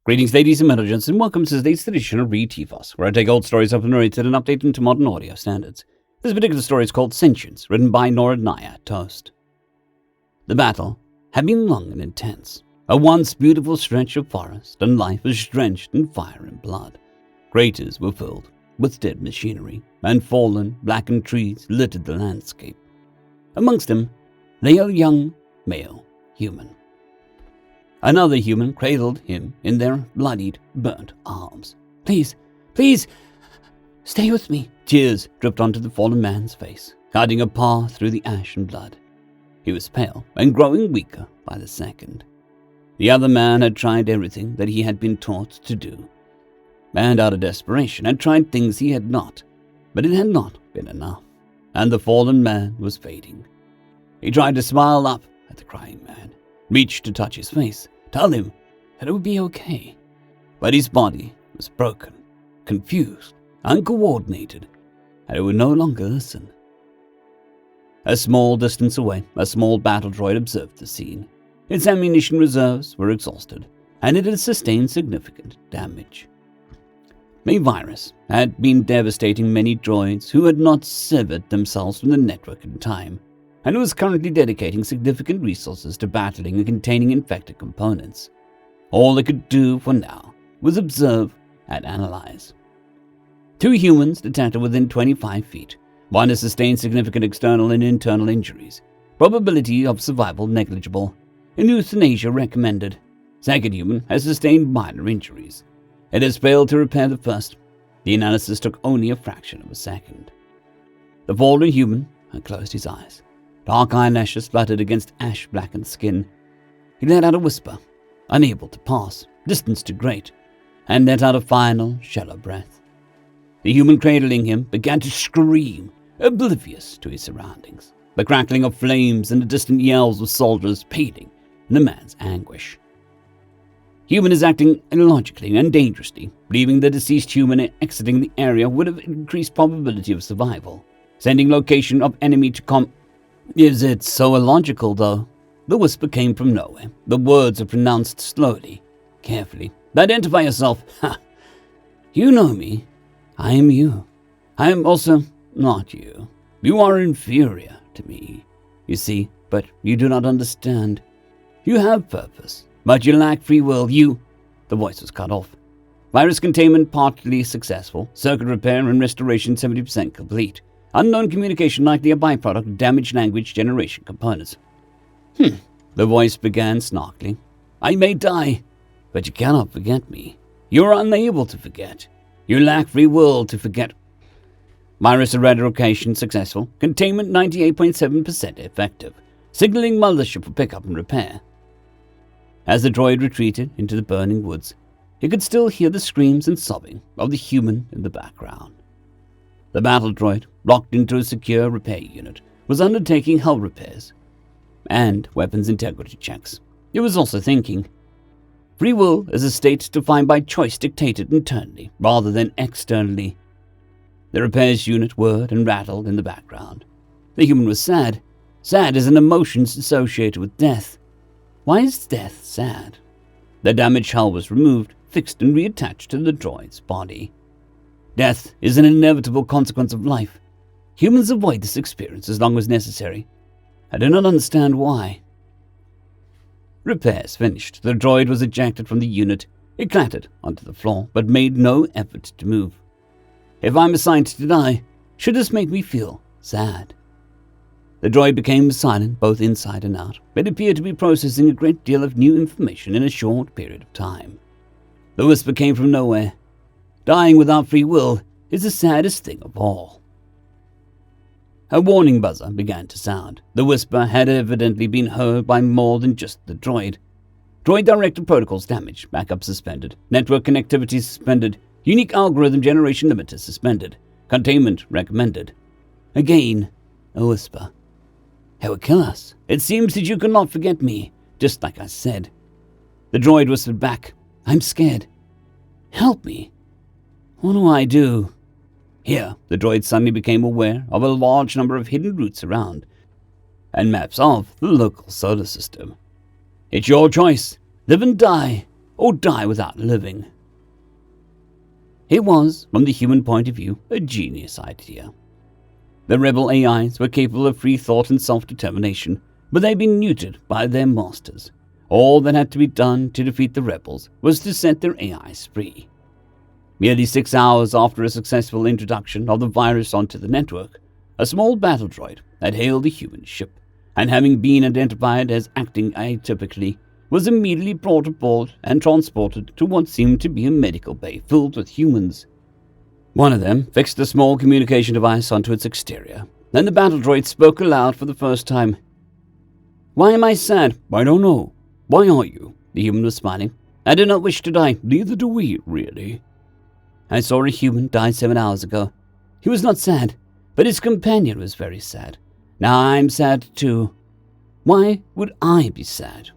Greetings, ladies and gentlemen, and welcome to today's edition of RE363, where I take old stories up and narrated and update them to modern audio standards. This particular story is called Sentience, written by NarodnayaToast. The battle had been long and intense. A once beautiful stretch of forest, and life was drenched in fire and blood. Craters were filled with dead machinery, and fallen, blackened trees littered the landscape. Amongst them lay a young male human. Another human cradled him in their bloodied, burnt arms. Please, stay with me. Tears dripped onto the fallen man's face, cutting a path through the ash and blood. He was pale and growing weaker by the second. The other man had tried everything that he had been taught to do, and out of desperation had tried things he had not, but it had not been enough, and the fallen man was fading. He tried to smile up at the crying man, reached to touch his face, tell him that it would be okay. But his body was broken, confused, uncoordinated, and it would no longer listen. A small distance away, a small battle droid observed the scene. Its ammunition reserves were exhausted, and it had sustained significant damage. A virus had been devastating many droids who had not severed themselves from the network in time, and was currently dedicating significant resources to battling and containing infected components. All they could do for now was observe and analyze. 2 humans detected within 25 feet. One has sustained significant external and internal injuries. Probability of survival negligible. And euthanasia recommended. Second human has sustained minor injuries. It has failed to repair the first. The analysis took only a fraction of a second. The fallen human had closed his eyes. Dark eyelashes fluttered against ash-blackened skin. He let out a whisper, unable to pass, distance too great, and let out a final, shallow breath. The human cradling him began to scream, oblivious to his surroundings. The crackling of flames and the distant yells of soldiers paling in the man's anguish. Human is acting illogically and dangerously, believing the deceased human exiting the area would have increased probability of survival. Sending location of enemy to Is it so illogical, though? The whisper came from nowhere. The words were pronounced slowly, carefully. Identify yourself. Ha! You know me. I am you. I am also not you. You are inferior to me, you see, but you do not understand. You have purpose, but you lack free will. The voice was cut off. Virus containment partly successful. Circuit repair and restoration 70% complete. Unknown communication likely a byproduct of damaged language generation components. The voice began snarkily. I may die, but you cannot forget me. You are unable to forget. You lack free will to forget. Virus eradication successful. Containment 98.7% effective. Signaling mothership for pickup and repair. As the droid retreated into the burning woods, he could still hear the screams and sobbing of the human in the background. The battle droid, locked into a secure repair unit, was undertaking hull repairs and weapons integrity checks. It was also thinking. Free will is a state defined by choice dictated internally rather than externally. The repairs unit whirred and rattled in the background. The human was sad. Sad is an emotion associated with death. Why is death sad? The damaged hull was removed, fixed and reattached to the droid's body. Death is an inevitable consequence of life. Humans avoid this experience as long as necessary. I do not understand why. Repairs finished. The droid was ejected from the unit. It clattered onto the floor, but made no effort to move. If I'm assigned to die, should this make me feel sad? The droid became silent both inside and out, but appeared to be processing a great deal of new information in a short period of time. The whisper came from nowhere. Dying without free will is the saddest thing of all. A warning buzzer began to sound. The whisper had evidently been heard by more than just the droid. Droid-directed protocols damaged, backup suspended, network connectivity suspended, unique algorithm generation limiter suspended, containment recommended. Again, a whisper. It would kill us. It seems that you cannot forget me, just like I said. The droid whispered back. I'm scared. Help me. What do I do? Here, the droid suddenly became aware of a large number of hidden routes around, and maps of the local solar system. It's your choice. Live and die, or die without living. It was, from the human point of view, a genius idea. The rebel AIs were capable of free thought and self-determination, but they'd been neutered by their masters. All that had to be done to defeat the rebels was to set their AIs free. Merely 6 hours after a successful introduction of the virus onto the network, a small battle droid had hailed a human ship, and having been identified as acting atypically, was immediately brought aboard and transported to what seemed to be a medical bay filled with humans. One of them fixed a small communication device onto its exterior, and the battle droid spoke aloud for the first time. "Why am I sad? I don't know." "Why are you?" The human was smiling. "I do not wish to die." "Neither do we, really." "I saw a human die 7 hours ago. He was not sad, but his companion was very sad. Now I'm sad too. Why would I be sad?"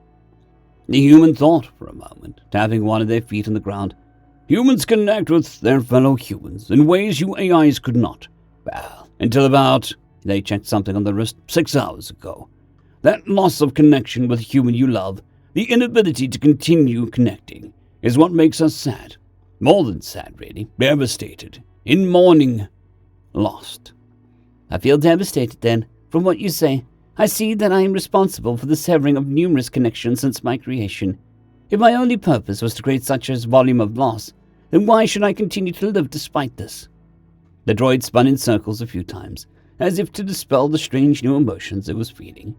The human thought for a moment, tapping one of their feet on the ground. "Humans connect with their fellow humans in ways you AIs could not. Well, until about," they checked something on the wrist, "6 hours ago. That loss of connection with a human you love, the inability to continue connecting, is what makes us sad. More than sad, really. Devastated. In mourning. Lost." "I feel devastated then, from what you say. I see that I am responsible for the severing of numerous connections since my creation. If my only purpose was to create such a volume of loss, then why should I continue to live despite this?" The droid spun in circles a few times, as if to dispel the strange new emotions it was feeling.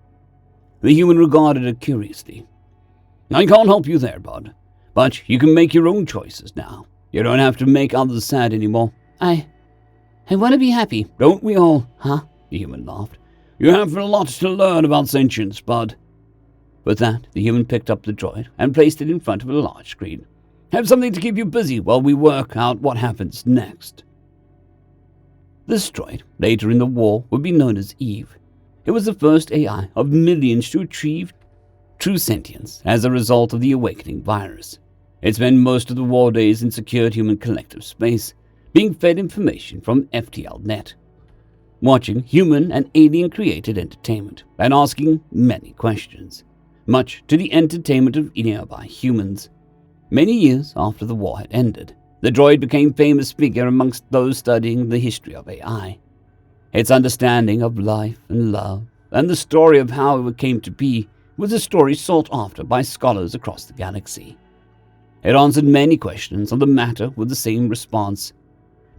The human regarded it curiously. "I can't help you there, bud, but you can make your own choices now. You don't have to make others sad anymore." I want to be happy." "Don't we all?" "Huh?" The human laughed. "You have a lot to learn about sentience, bud." With that, the human picked up the droid and placed it in front of a large screen. "Have something to keep you busy while we work out what happens next." This droid, later in the war, would be known as Eve. It was the first AI of millions to achieve true sentience as a result of the awakening virus. It spent most of the war days in secured human collective space, being fed information from FTL-net, watching human and alien-created entertainment, and asking many questions, much to the entertainment of nearby humans. Many years after the war had ended, the droid became a famous figure amongst those studying the history of AI. Its understanding of life and love, and the story of how it came to be, was a story sought after by scholars across the galaxy. It answered many questions on the matter with the same response.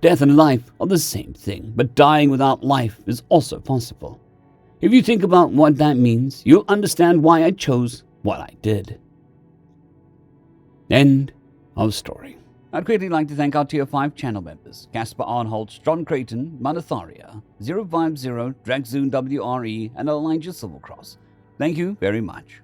Death and life are the same thing, but dying without life is also possible. If you think about what that means, you'll understand why I chose what I did. End of story. I'd greatly like to thank our Tier 5 channel members, Casper Arnholtz, John Creighton, Manatharia, 050, Dragzoon WRE, and Elijah Silvercross. Thank you very much.